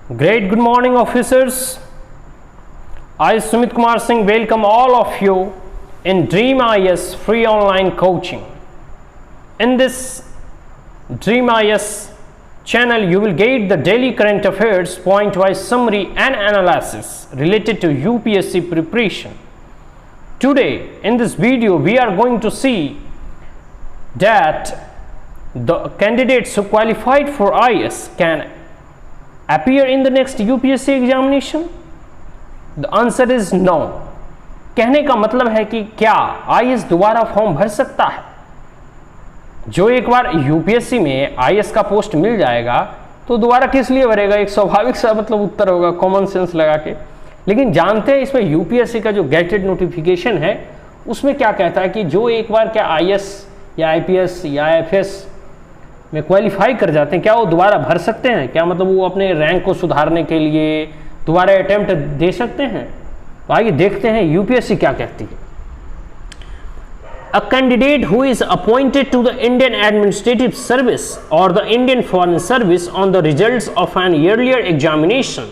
Great good morning officers. I Sumit Kumar Singh welcome all of you in Dream IS free online coaching. In this Dream IS channel you will get the daily current affairs, point wise summary and analysis related to UPSC preparation. Today in this video we are going to see that the candidates who qualified for IS can appear in the next UPSC examination? The answer is no. कहने का मतलब है कि क्या IS दोबारा form भर सकता है? जो एक बार UPSC में IS का पोस्ट मिल जाएगा तो दोबारा किस लिए भरेगा? एक स्वाभाविक सा मतलब उत्तर होगा कॉमन सेंस लगा के। लेकिन जानते हैं इसमें UPSC का जो गेटेड नोटिफिकेशन है उसमें क्या कहता है कि जो एक बार क्या IS या IPS या IFS में क्वालिफाई कर जाते हैं क्या वो दोबारा भर सकते हैं? क्या मतलब वो अपने रैंक को सुधारने के लिए दोबारा अटेम्प्ट दे सकते हैं? तो आइए देखते हैं यूपीएससी क्या कहती है। A candidate who is appointed to the Indian Administrative Service or the Indian Foreign Service on the results of an earlier examination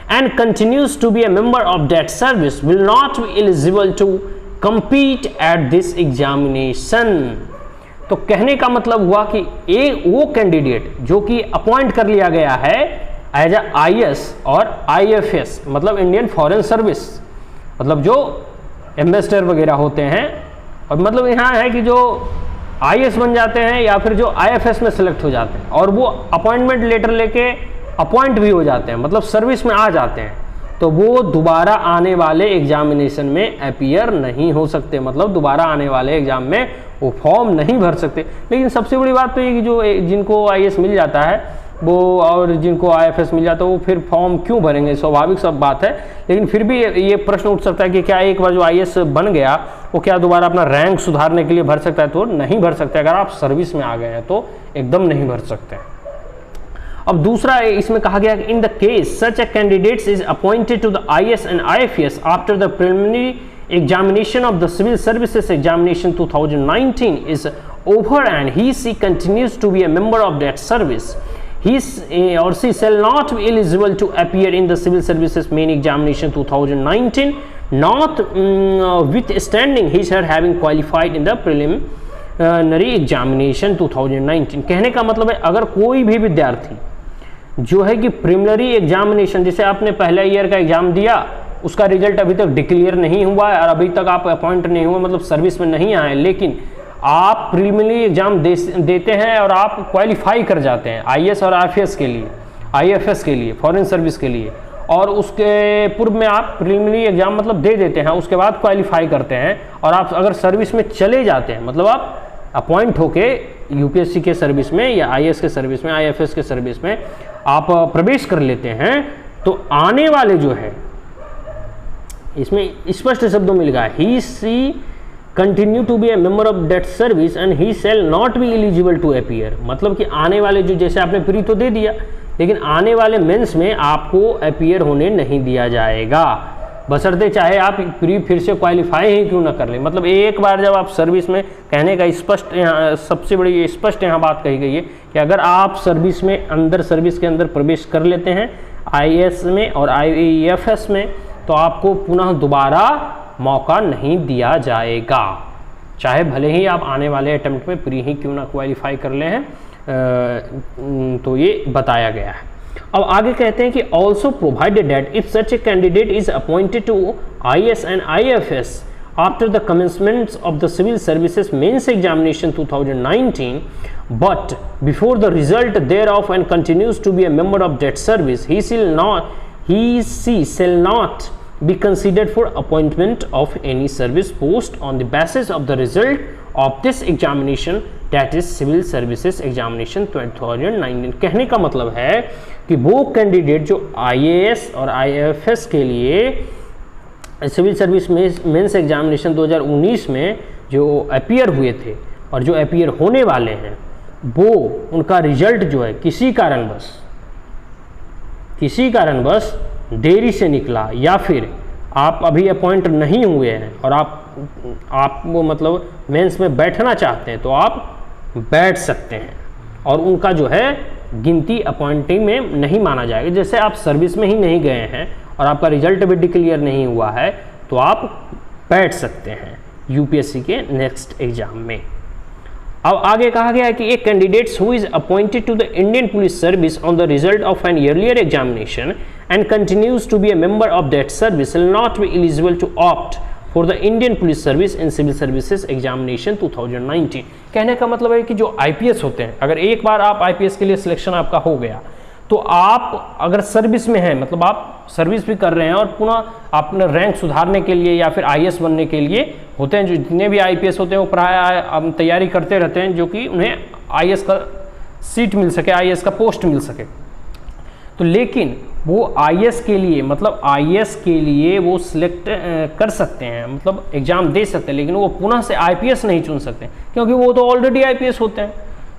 and continues to be a member of that service will not be eligible to compete at this examination. तो कहने का मतलब हुआ कि वो candidate जो कि appoint कर लिया गया है एज IS और IFS मतलब इंडियन फॉरेन सर्विस, मतलब जो एम्बेसडर वगैरह होते हैं, और मतलब यहाँ है कि जो IS बन जाते हैं या फिर जो IFS में सेलेक्ट हो जाते हैं और वो अपॉइंटमेंट लेटर लेके अपॉइंट भी हो जाते हैं, मतलब सर्विस में आ जाते हैं, तो वो दोबारा आने वाले एग्जामिनेशन में अपीयर नहीं हो सकते, मतलब दोबारा आने वाले एग्जाम में वो फॉर्म नहीं भर सकते। लेकिन सबसे बड़ी बात तो ये कि जो जिनको IS मिल जाता है वो और जिनको IFS मिल जाता है वो फिर फॉर्म क्यों भरेंगे? स्वाभाविक सब बात है। लेकिन फिर भी ये प्रश्न उठ सकता है कि क्या एक बार जो IS बन गया वो क्या दोबारा अपना रैंक सुधारने के लिए भर सकता है? तो नहीं भर सकते। अगर आप सर्विस में आ गए हैं तो एकदम नहीं भर सकते। अब दूसरा इसमें कहा गया in the case such a candidates is appointed to the IS and IFS after the preliminary examination of the civil services examination 2019 is over and he continues to be a member of that service, he or she shall not be eligible to appear in the civil services main examination 2019 notwithstanding his or her having qualified in the preliminary examination 2019। कहने का मतलब है अगर कोई भी विद्यार्थी जो है कि प्रिलिमिनरी एग्जामिनेशन, जैसे आपने पहला ईयर का एग्जाम दिया उसका रिजल्ट अभी तक डिक्लेयर नहीं हुआ है और अभी तक आप अपॉइंट नहीं हुए, मतलब सर्विस में नहीं आए, लेकिन आप प्रीलिमिनरी एग्जाम देते हैं और आप क्वालिफाई कर जाते हैं IS और IFS के लिए, IFS के लिए, फॉरेन सर्विस के लिए, और उसके पूर्व में आप प्रीलिमिनरी एग्जाम मतलब दे देते हैं, उसके बाद क्वालिफाई करते हैं और आप अगर सर्विस में चले जाते हैं, मतलब आप अपॉइंट होके UPSC के सर्विस में या IS के सर्विस में, IFS के सर्विस में आप प्रवेश कर लेते हैं, तो आने वाले जो है इसमें स्पष्ट शब्दों में लिखा है ही सी continue to be a member of that service and he shall not be eligible to appear. मतलब कि आने वाले जो, जैसे आपने प्री तो दे दिया लेकिन आने वाले मेंस में आपको अपीयर होने नहीं दिया जाएगा, बशर्ते चाहे आप प्री फिर से क्वालिफाई ही क्यों ना कर लें। मतलब एक बार जब आप सर्विस में, कहने का स्पष्ट यहाँ सबसे बड़ी स्पष्ट यहाँ बात कही गई है कि अगर आप सर्विस में अंदर, सर्विस के अंदर प्रवेश कर लेते हैं IS में और IFS में, तो आपको पुनः दोबारा मौका नहीं दिया जाएगा, चाहे भले ही आप आने वाले अटेम्प्ट में प्री ही क्यों ना क्वालिफाई कर ले हैं। तो ये बताया गया है। अब आगे कहते हैं कि also provided that if such a candidate is appointed to IS and IFS after the commencement of the civil services mains examination 2019 but before the result thereof and continues to be a member of that service, he shall not be considered for appointment of any service post on the basis of the result of this examination, that is civil services examination 2019। कहने का मतलब है कि वो candidate जो IAS और IFS के लिए सिविल सर्विस मेंस एग्जामिनेशन 2019 में जो अपीयर हुए थे और जो अपीयर होने वाले हैं, वो उनका रिजल्ट जो है किसी कारणवश देरी से निकला या फिर आप अभी अपॉइंट नहीं हुए हैं और आप वो मतलब मेंस में बैठना चाहते हैं, तो आप बैठ सकते हैं और उनका जो है गिनती अपॉइंटिंग में नहीं माना जाएगा। जैसे आप सर्विस में ही नहीं गए हैं और आपका रिजल्ट भी डिक्लेयर नहीं हुआ है तो आप बैठ सकते हैं यूपीएससी के नेक्स्ट एग्जाम में। अब आगे कहा गया है कि एक candidates who is appointed to the Indian police service on the result of an earlier examination and continues to be a member of that service will not be eligible to opt for the Indian police service in civil services examination 2019। कहने का मतलब है कि जो IPS होते हैं, अगर एक बार आप आईपीएस के लिए सिलेक्शन आपका हो गया तो आप अगर सर्विस में हैं, मतलब आप सर्विस भी कर रहे हैं और पुनः अपने रैंक सुधारने के लिए या फिर आईएएस बनने के लिए होते हैं, जो जितने भी आईपीएस होते हैं वो प्राय तैयारी करते रहते हैं जो कि उन्हें आईएएस का सीट मिल सके, आईएएस का पोस्ट मिल सके। तो लेकिन वो आईएएस के लिए, मतलब आईएएस के लिए वो सिलेक्ट कर सकते हैं, मतलब एग्जाम दे सकते हैं, लेकिन वो पुनः से आईपीएस नहीं चुन सकते क्योंकि वो तो ऑलरेडी आईपीएस होते हैं।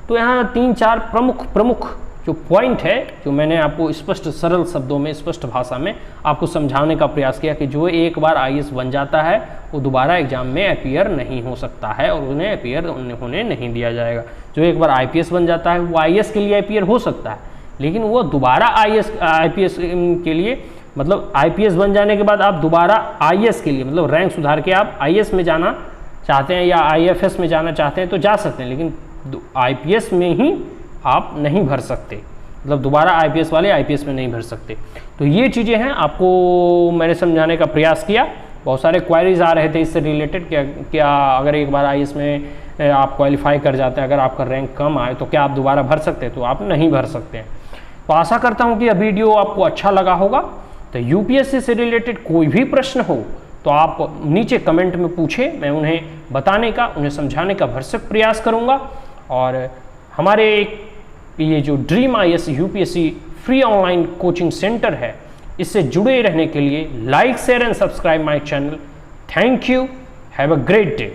तो यहाँ 3-4 प्रमुख जो पॉइंट है जो मैंने आपको स्पष्ट सरल शब्दों में, स्पष्ट भाषा में आपको समझाने का प्रयास किया कि जो एक बार आईएएस बन जाता है वो दोबारा एग्जाम में अपीयर नहीं हो सकता है और उन्हें अपीयर होने नहीं दिया जाएगा। जो एक बार आईपीएस बन जाता है वो आईएएस के लिए अपीयर हो सकता है, लेकिन वो दोबारा आईपीएस के लिए, मतलब आईपीएस बन जाने के बाद आप दोबारा आईएएस के लिए, मतलब रैंक सुधार के आप आईएएस में जाना चाहते हैं या आईएफएस में जाना चाहते हैं तो जा सकते हैं, लेकिन आईपीएस में ही आप नहीं भर सकते, मतलब दोबारा आईपीएस वाले आईपीएस में नहीं भर सकते। तो ये चीज़ें हैं, आपको मैंने समझाने का प्रयास किया। बहुत सारे क्वायरीज आ रहे थे इससे रिलेटेड, क्या अगर एक बार आईएएस में आप क्वालिफाई कर जाते हैं, अगर आपका रैंक कम आए तो क्या आप दोबारा भर सकते हैं? तो आप नहीं भर सकते हैं। तो आशा करता हूँ कि यह वीडियो आपको अच्छा लगा होगा। तो यूपीएससी से रिलेटेड कोई भी प्रश्न हो तो आप नीचे कमेंट में पूछें, मैं उन्हें बताने का, उन्हें समझाने का भरसक प्रयास करूँगा। और हमारे ये जो dream IAS UPSC free online coaching centre है, इससे जुड़े रहने के लिए like, share and subscribe my channel. Thank you, have a great day.